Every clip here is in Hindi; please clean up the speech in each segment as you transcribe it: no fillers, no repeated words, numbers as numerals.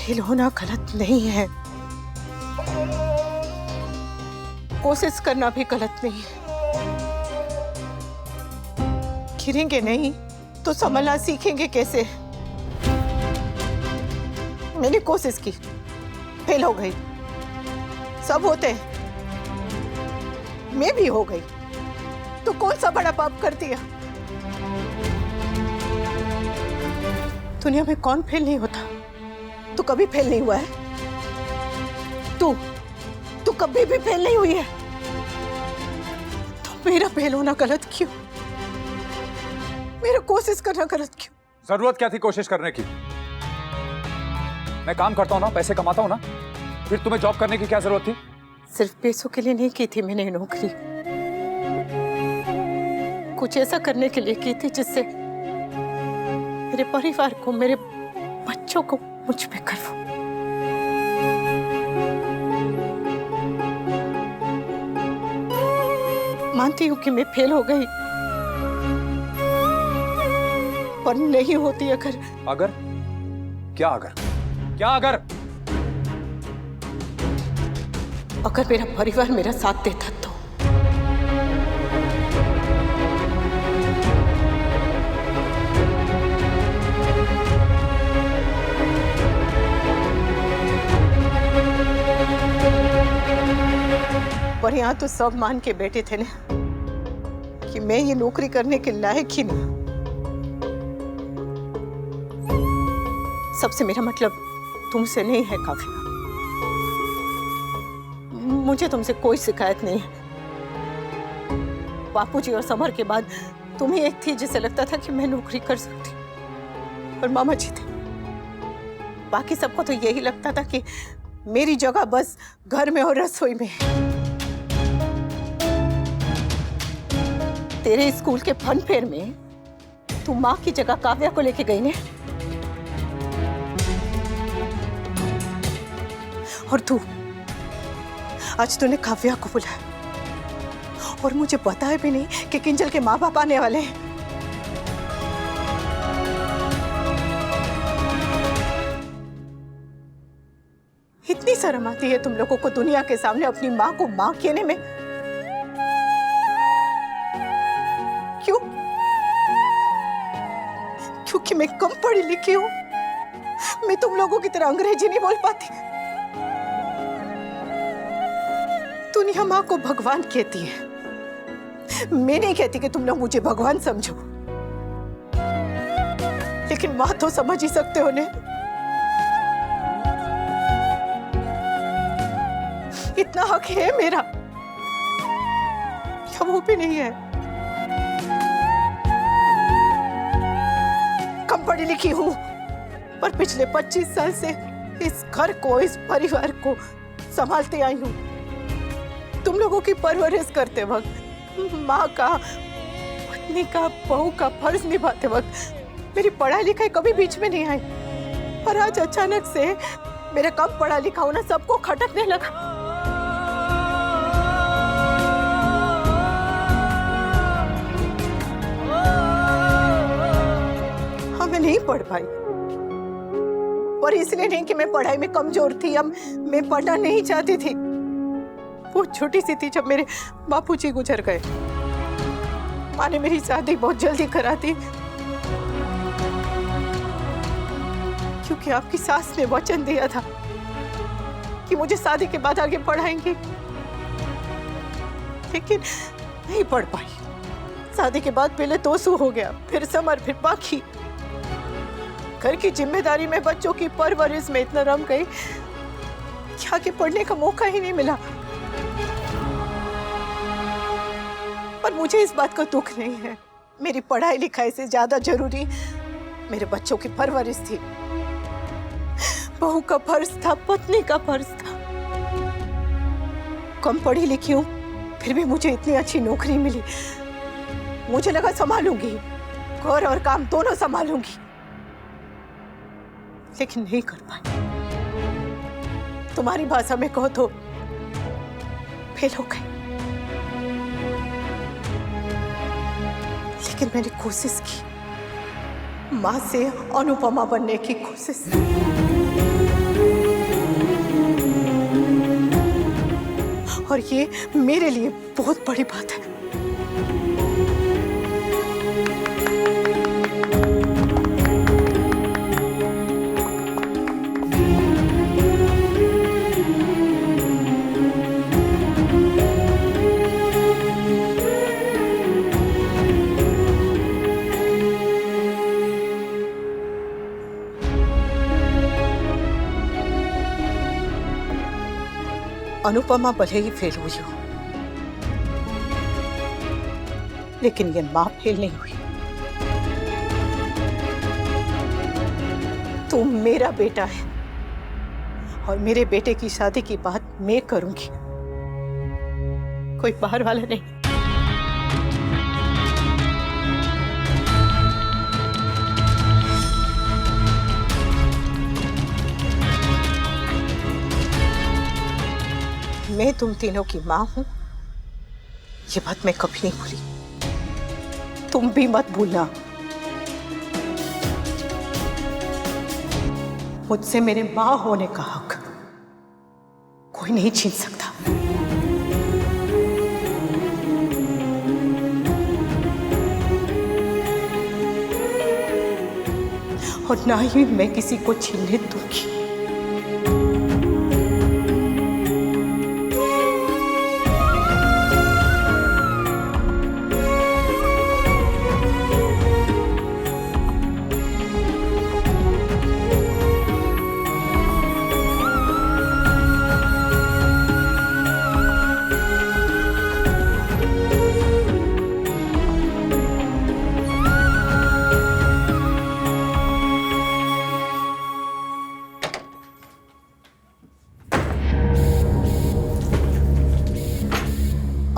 फेल होना गलत नहीं है, कोशिश करना भी गलत नहीं है। गिरेंगे नहीं तो संभलना सीखेंगे कैसे? मैंने कोशिश की, फेल हो गई, सब होते हैं, मैं भी हो गई, तो कौन सा बड़ा पाप कर दिया? दुनिया में कौन फेल नहीं होता? तू कभी फेल नहीं हुआ है? तू कभी भी फेल नहीं हुई है, तो मेरा फेल होना गलत क्यों? मेरा कोशिश करना गलत क्यों? जरूरत क्या थी कोशिश करने की? मैं काम करता हूँ ना, पैसे कमाता हूँ ना, फिर तुम्हें जॉब करने की क्या जरूरत थी? सिर्फ पैसों के लिए नहीं की थी मैंने नौकरी, कुछ ऐसा करने के लिए की थी जिससे मेरे परिवार को, मेरे बच्चों को मुझ पे गर्व हो। मानती हूँ कि मैं फेल हो गई, पर नहीं होती अगर। अगर? क्या अगर? क्या अगर? अगर मेरा परिवार मेरा साथ देता तो। पर यहाँ तो सब मान के बैठे थे ना कि मैं ये नौकरी करने के लायक ही नहीं। सबसे मेरा मतलब तुमसे नहीं है काफिया, मुझे तुमसे कोई शिकायत नहीं है। बापूजी और समर के बाद तुम ही एक थी जिसे लगता था कि मैं नौकरी कर सकती, और मामा जी थे। बाकी सबको तो यही लगता था कि मेरी जगह बस घर में और रसोई में है। तेरे स्कूल के फन फेयर में तू माँ की जगह काव्या को लेके गई ने, और तू आज तूने काव्या को बुलाया और मुझे बताया भी नहीं कि किंजल के माँ बाप आने वाले हैं। इतनी शर्म आती है तुम लोगों को दुनिया के सामने अपनी माँ को माँ कहने में? क्यों? क्योंकि मैं कम पढ़ी लिखी हूं, मैं तुम लोगों की तरह अंग्रेजी नहीं बोल पाती। दुनिया माँ को भगवान कहती है, मैं नहीं कहती कि तुम लोग मुझे भगवान समझो, लेकिन माँ तो समझ ही सकते हो ने। इतना हक है मेरा या वो भी नहीं है? कम पढ़ी लिखी हूं, पर पिछले 25 साल से इस घर को, इस परिवार को संभालते आई हूं। तुम लोगों की परवरिश करते वक्त, माँ का, पत्नी का, बहू का फर्ज निभाते वक्त मेरी पढ़ाई लिखाई कभी बीच में नहीं आई, और आज अचानक से मेरा कम पढ़ा लिखा होना सबको खटकने लगा। हाँ, मैं नहीं पढ़ पाई, और इसलिए नहीं कि मैं पढ़ाई में कमजोर थी या मैं पढ़ना नहीं चाहती थी। वो छोटी सी थी जब मेरे बापूजी गुजर गए। माँ ने मेरी शादी बहुत जल्दी करा दी, क्योंकि आपकी सास ने वचन दिया था कि मुझे शादी के बाद आगे पढ़ाएंगी, लेकिन नहीं पढ़ पाई। शादी के बाद पहले तोसू हो गया, फिर समर, फिर बाकी। घर की जिम्मेदारी में, बच्चों की परवरिश में इतना रम गई कि आगे पढ़ने का मौका ही नहीं मिला। पर मुझे इस बात का दुख नहीं है, मेरी पढ़ाई लिखाई से ज्यादा जरूरी मेरे बच्चों की परवरिश थी। बहू का फर्ज था, पत्नी का फर्ज था। कम पढ़ी लिखी हूं, फिर भी मुझे इतनी अच्छी नौकरी मिली। मुझे लगा संभालूंगी, घर और काम दोनों संभालूंगी, लेकिन नहीं कर पाई। तुम्हारी भाषा में कहो तो फेल हो गई। लेकिन मैंने कोशिश की, माँ से अनुपमा बनने की कोशिश। और ये मेरे लिए बहुत बड़ी बात है। अनुपमा भले ही फेल हुई हो, लेकिन ये मां फेल नहीं हुई। तू मेरा बेटा है और मेरे बेटे की शादी की बात मैं करूंगी, कोई बाहर वाला नहीं। मैं तुम तीनों की मां हूं, ये बात मैं कभी नहीं भूली। तुम भी मत भूलना। मुझसे मेरे मां होने का हक कोई नहीं छीन सकता। और ना ही मैं किसी को छीनने दूंगी।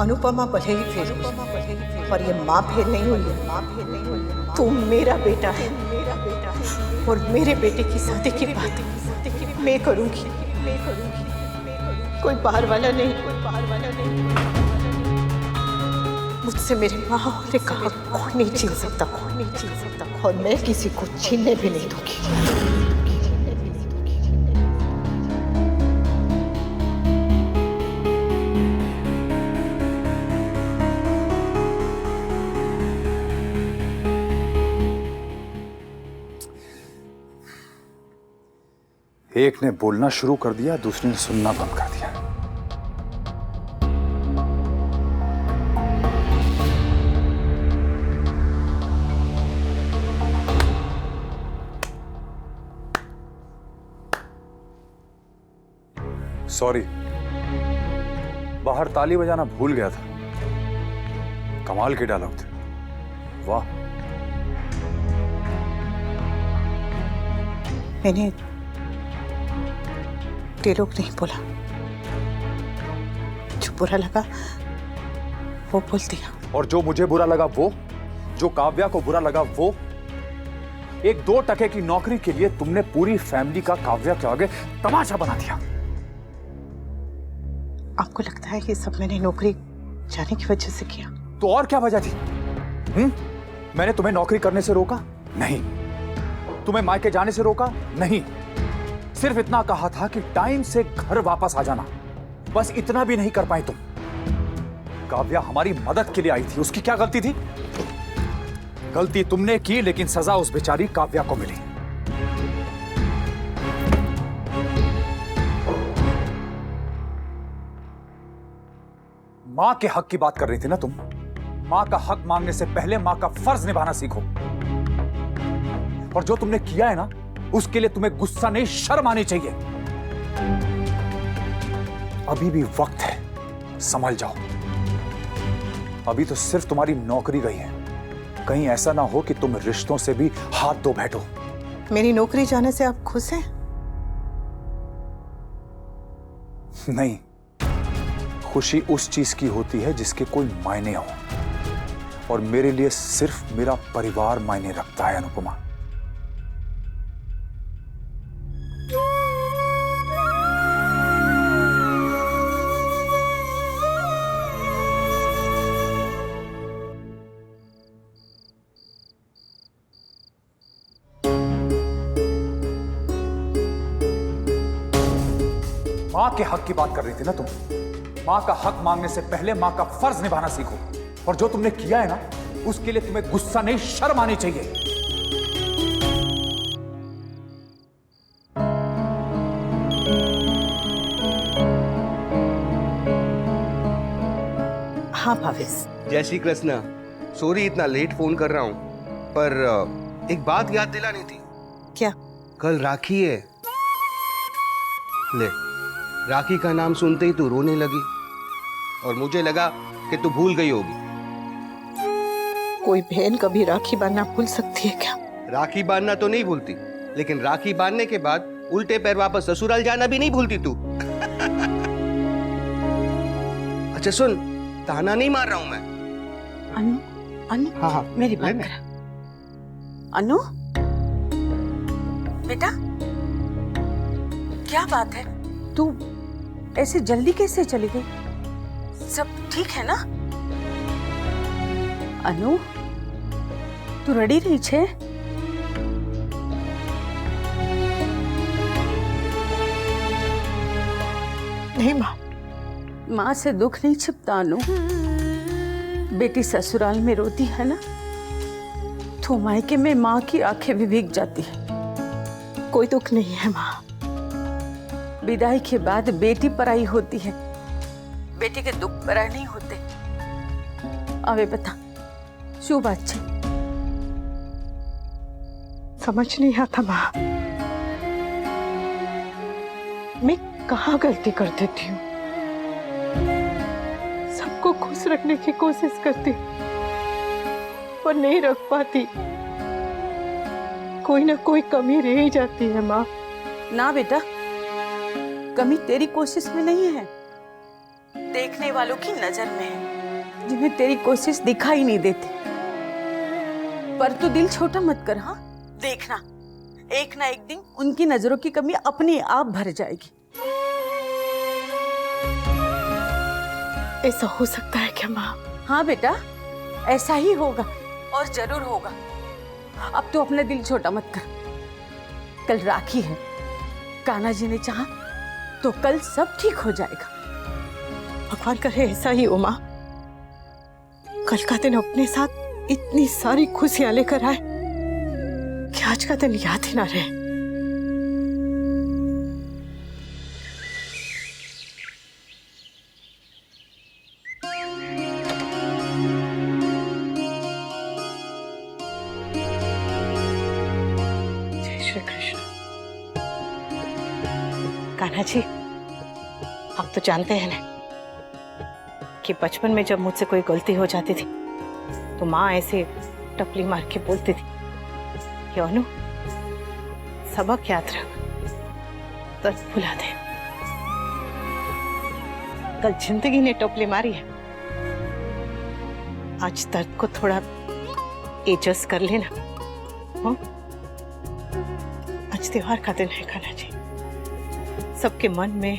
अनुपमा भले ही फेल हुई और ये मां फेल नहीं हुई है। तू मेरा बेटा है और मेरे बेटे की शादी की बात मैं करूंगी। कोई बाहर वाला नहीं, मुझसे मेरे मां होने का हक कोई नहीं छीन सकता, और मैं किसी को छीनने भी नहीं दूंगी। एक ने बोलना शुरू कर दिया, दूसरे ने सुनना बंद कर दिया। सॉरी, बाहर ताली बजाना भूल गया था। कमाल के डायलॉग थे, वाह। मैंने डायलॉग नहीं बोला, जो बुरा लगा वो बोल दिया। और जो मुझे बुरा लगा वो, जो काव्या को बुरा लगा वो, एक 2 टके की नौकरी के लिए तुमने पूरी फैमिली का काव्या के आगे तमाशा बना दिया। आपको लगता है ये सब मैंने नौकरी जाने की वजह से किया? तो और क्या वजह थी? मैंने तुम्हें नौकरी करने से रोका? नहीं। तुम्हें मायके जाने से रोका? नहीं। सिर्फ इतना कहा था कि टाइम से घर वापस आ जाना, बस इतना भी नहीं कर पाई तुम। काव्या हमारी मदद के लिए आई थी, उसकी क्या गलती थी? गलती तुमने की, लेकिन सजा उस बेचारी काव्या को मिली। मां के हक की बात कर रही थी ना तुम? मां का हक मांगने से पहले मां का फर्ज निभाना सीखो। और जो तुमने किया है ना, उसके लिए तुम्हें गुस्सा नहीं, शर्म आनी चाहिए। अभी भी वक्त है, संभल जाओ। अभी तो सिर्फ तुम्हारी नौकरी गई है, कहीं ऐसा ना हो कि तुम रिश्तों से भी हाथ धो बैठो। मेरी नौकरी जाने से आप खुश हैं? नहीं, खुशी उस चीज की होती है जिसके कोई मायने हो, और मेरे लिए सिर्फ मेरा परिवार मायने रखता है अनुपमा। मां के हक की बात कर रही थी ना तुम? मां का हक मांगने से पहले मां का फर्ज निभाना सीखो। और जो तुमने किया है ना, उसके लिए तुम्हें गुस्सा नहीं, शर्म आनी चाहिए। हाँ भावेश। जय श्री कृष्णा। सॉरी इतना लेट फोन कर रहा हूँ, पर एक बात याद दिलानी थी। क्या? कल राखी है। ले, राखी का नाम सुनते ही तू रोने लगी और मुझे लगा कि तू भूल गई होगी। कोई बहन कभी राखी बांधना भूल सकती है क्या? राखी बांधना तो नहीं भूलती, लेकिन राखी बांधने के बाद उल्टे पैर वापस ससुराल जाना भी नहीं भूलती तू। अच्छा सुन, ताना नहीं मार रहा हूं मैं। अनु, अनु, हाँ, मेरी बात कर। अनु, बेटा, क्या बात है? तू ऐसे जल्दी कैसे चली गई? सब ठीक है ना? अनु, तू रड़ी रही छे? नहीं माँ। माँ से दुख नहीं छिपता अनु। बेटी ससुराल में रोती है ना, तो मायके में माँ की आंखें भी भीग जाती है। कोई दुख नहीं है माँ। विदाई के बाद बेटी पराई होती है, बेटी के दुख पराई नहीं होते। अबे बता, शू बात छे? समझ नहीं आता माँ, मैं कहाँ गलती कर देती हूँ? सबको खुश रखने की कोशिश करती हूँ, पर नहीं रख पाती। कोई ना कोई कमी रह ही जाती है माँ। ना बेटा, कमी तेरी कोशिश में नहीं है, देखने वालों की नजर में है, जिन्हें तेरी कोशिश दिखाई नहीं देती। पर तू दिल छोटा मत कर। हाँ, देखना एक ना एक दिन उनकी नजरों की कमी अपने आप भर जाएगी। ऐसा हो सकता है क्या माँ? हाँ बेटा, ऐसा ही होगा और जरूर होगा। अब तो अपना दिल छोटा मत कर। कल राखी है, कान्हा जी ने चाहा तो कल सब ठीक हो जाएगा। भगवान करे ऐसा ही हो माँ। कल का दिन अपने साथ इतनी सारी खुशियां लेकर आए कि आज का दिन याद ही ना रहे। कान्हा जी, आप तो जानते हैं ना कि बचपन में जब मुझसे कोई गलती हो जाती थी तो माँ ऐसे टपली मार के बोलती थी कि अनु, सबक याद रख, दर्द भुला दे। कल जिंदगी ने टपली मारी है, आज दर्द को थोड़ा एडजस्ट कर लेना। हाँ? आज त्योहार का दिन है कान्हा जी, सबके मन में,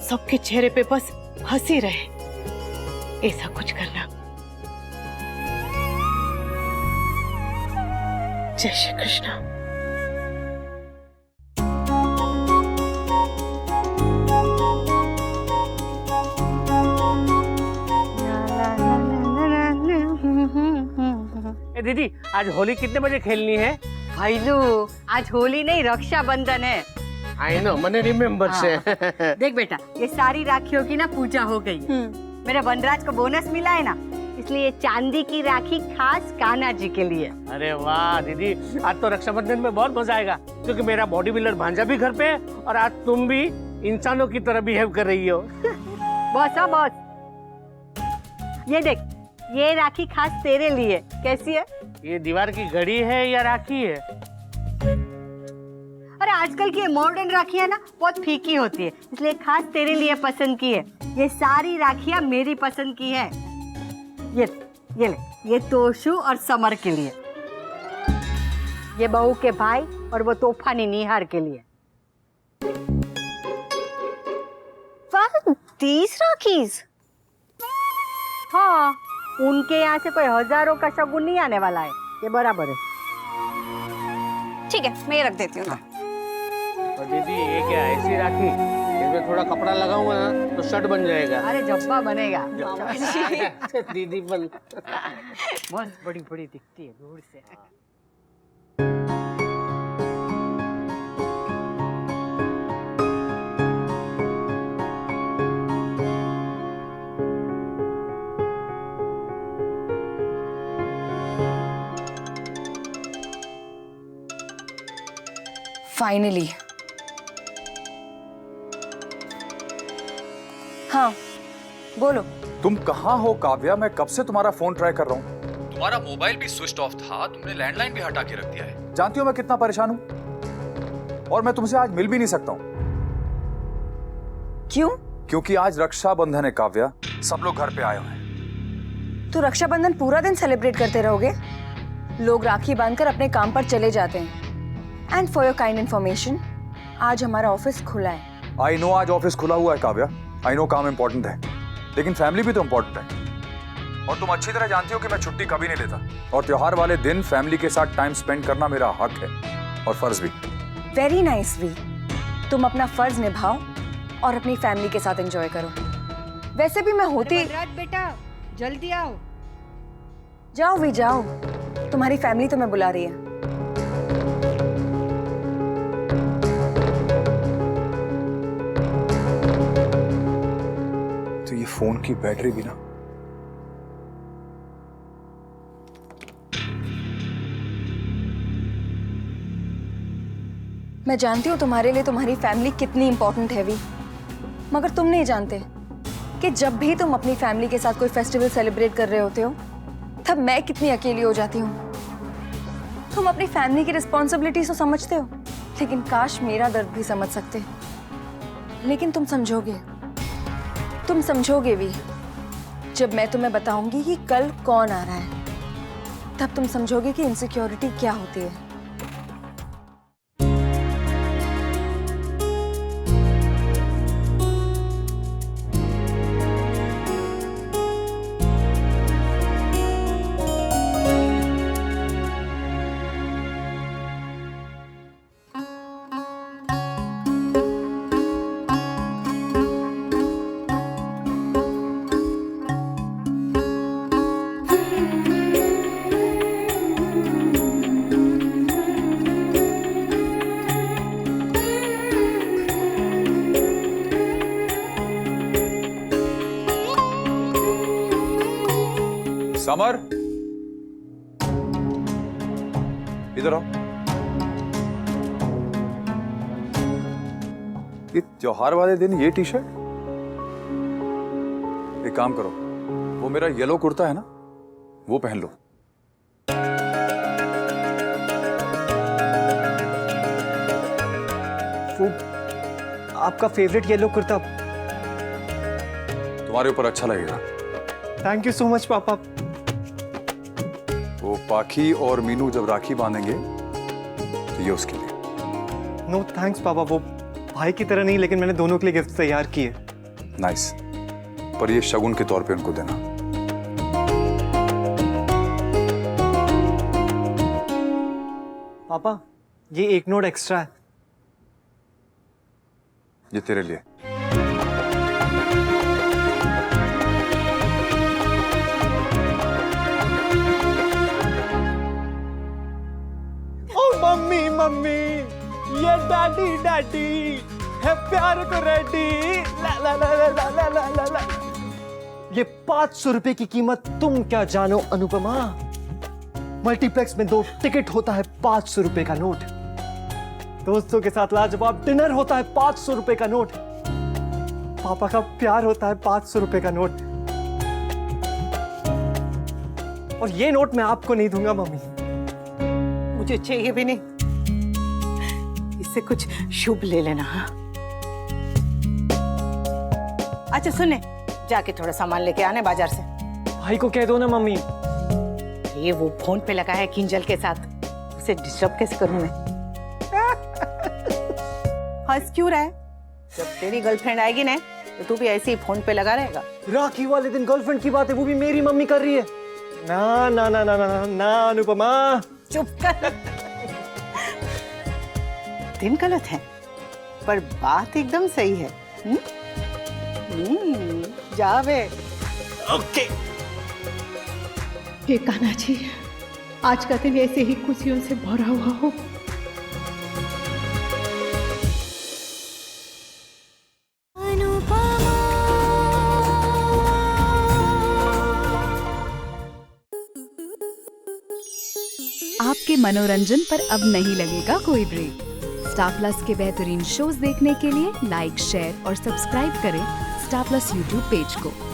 सबके चेहरे पे बस हंसी रहे, ऐसा कुछ करना। जय श्री कृष्ण। दीदी, आज होली कितने बजे खेलनी है? भाईलू, आज होली नहीं, रक्षाबंधन है। आई नो, मैंने रिमेम्बर से। देख बेटा, ये सारी राखियों की ना पूजा हो गई। मेरे वनराज को बोनस मिला है ना, इसलिए चांदी की राखी खास कान्हा जी के लिए। अरे वाह दीदी, आज तो रक्षाबंधन में बहुत मजा आएगा, क्योंकि मेरा बॉडी बिल्डर भांजा भी घर पे है और आज तुम भी इंसानों की तरह बिहेव कर रही हो। बॉस, हाँ बॉस, ये देख, ये राखी खास तेरे लिए। कैसी है? ये दीवार की घड़ी है या राखी है? अरे आजकल की मॉडर्न राखियां ना बहुत फीकी होती है, इसलिए खास तेरे लिए पसंद की है। ये सारी राखियां मेरी पसंद की है। ये ले, ये तोशु और समर के लिए, ये बहू के भाई और वो तूफानी निहार के लिए। 30 राखीज? हाँ, उनके यहाँ से कोई हजारों का शगुन नहीं आने वाला है, ये बराबर है। ठीक है, मैं ये रख देती हूँ। और दीदी ये क्या ऐसी राखी, इसमें थोड़ा कपड़ा लगाऊंगा ना तो शर्ट बन जाएगा। अरे जब्बा बनेगा। दीदी बन मस्त बड़ी बड़ी दिखती है दूर से। फाइनली। हाँ बोलो। तुम कहाँ हो काव्या? मैं कब से तुम्हारा फोन ट्राई कर रहा हूँ। तुम्हारा मोबाइल भी स्विच ऑफ था, तुमने लैंडलाइन भी हटा के रख दिया है। जानती हो मैं कितना परेशान हूँ, और मैं तुमसे आज मिल भी नहीं सकता हूँ। क्यों? क्योंकि आज रक्षाबंधन है काव्या, सब लोग घर पे आए हुए हैं। तो रक्षाबंधन पूरा दिन सेलिब्रेट करते रहोगे? लोग राखी बांधकर अपने काम पर चले जाते हैं। And for your kind information, आज हमारा ऑफिस खुला है। आई नो आज ऑफिस खुला हुआ है काव्या, आई नो काम इंपॉर्टेंट है, लेकिन फैमिली भी तो इंपॉर्टेंट है। और तुम अच्छी तरह जानती हो कि मैं छुट्टी कभी नहीं लेता, और त्योहार वाले दिन फैमिली के साथ टाइम स्पेंड करना मेरा हक है और फर्ज भी। वेरी नाइस वी, तुम अपना फर्ज निभाओ और अपनी फैमिली के साथ एंजॉय करो। वैसे भी मैं होती। बेटा जल्दी आओ। जाओ वी जाओ, तुम्हारी फैमिली तुम्हें बुला रही है। तो ये फोन की बैटरी भी ना। मैं जानती हूँ तुम्हारे लिए तुम्हारी फैमिली कितनी इंपॉर्टेंट है वी, मगर तुम नहीं जानते कि जब भी तुम अपनी फैमिली के साथ कोई फेस्टिवल सेलिब्रेट कर रहे होते हो, तब मैं कितनी अकेली हो जाती हूँ। तुम अपनी फैमिली की रिस्पॉन्सिबिलिटी तो समझते हो, लेकिन काश मेरा दर्द भी समझ सकते। लेकिन तुम समझोगे भी जब मैं तुम्हें बताऊंगी कि कल कौन आ रहा है, तब तुम समझोगे कि इनसिक्योरिटी क्या होती है। समर, इधर आओ। ये त्योहार वाले दिन ये टी शर्ट? एक काम करो, वो मेरा येलो कुर्ता है ना, वो पहन लो। वो आपका फेवरेट येलो कुर्ता। तुम्हारे ऊपर अच्छा लगेगा। थैंक यू सो मच पापा। वो पाखी और मीनू जब राखी बांधेंगे तो ये उसके लिए। नो थैंक्स पापा, वो भाई की तरह नहीं, लेकिन मैंने दोनों के लिए गिफ्ट तैयार किए। नाइस, पर ये शगुन के तौर पे उनको देना। पापा ये एक नोट एक्स्ट्रा है। ये तेरे लिए। मम्मी मम्मी, ये डैडी डैडी है प्यार को रेडी। ला ला ला ला ला ला ला ला ला। ये 500 रुपए की कीमत तुम क्या जानो अनुपमा। मल्टीप्लेक्स में 2 टिकट होता है 500 रुपए का नोट। दोस्तों के साथ लाजवाब डिनर होता है 500 रुपए का नोट। पापा का प्यार होता है 500 रुपए का नोट। और ये नोट मैं आपको नहीं दूंगा मम्मी। मुझे चाहिए भी नहीं, इससे कुछ शुभ ले लेना। हाँ अच्छा सुने, जाके थोड़ा सामान लेके आने बाजार से। भाई को कह दो ना मम्मी। ये वो फोन पे लगा है किंजल के साथ, उसे डिस्टर्ब कैसे करूं मैं? हंस क्यों रहा है? जब तेरी गर्लफ्रेंड आएगी ना तो तू भी ऐसे ही फोन पे लगा रहेगा। राखी वाले दिन गर्लफ्रेंड की बात है, वो भी मेरी मम्मी कर रही है। ना ना ना ना ना ना अनुपमा। चुप कर। दिन गलत है, पर बात एकदम सही है। जा बे। ओके। हे कान्हा जी, आज का दिन ऐसे ही खुशियों से भरा हुआ हो। आपके मनोरंजन पर अब नहीं लगेगा कोई ब्रेक। स्टार प्लस के बेहतरीन शोज देखने के लिए लाइक, शेयर और सब्सक्राइब करें स्टार प्लस यूट्यूब पेज को।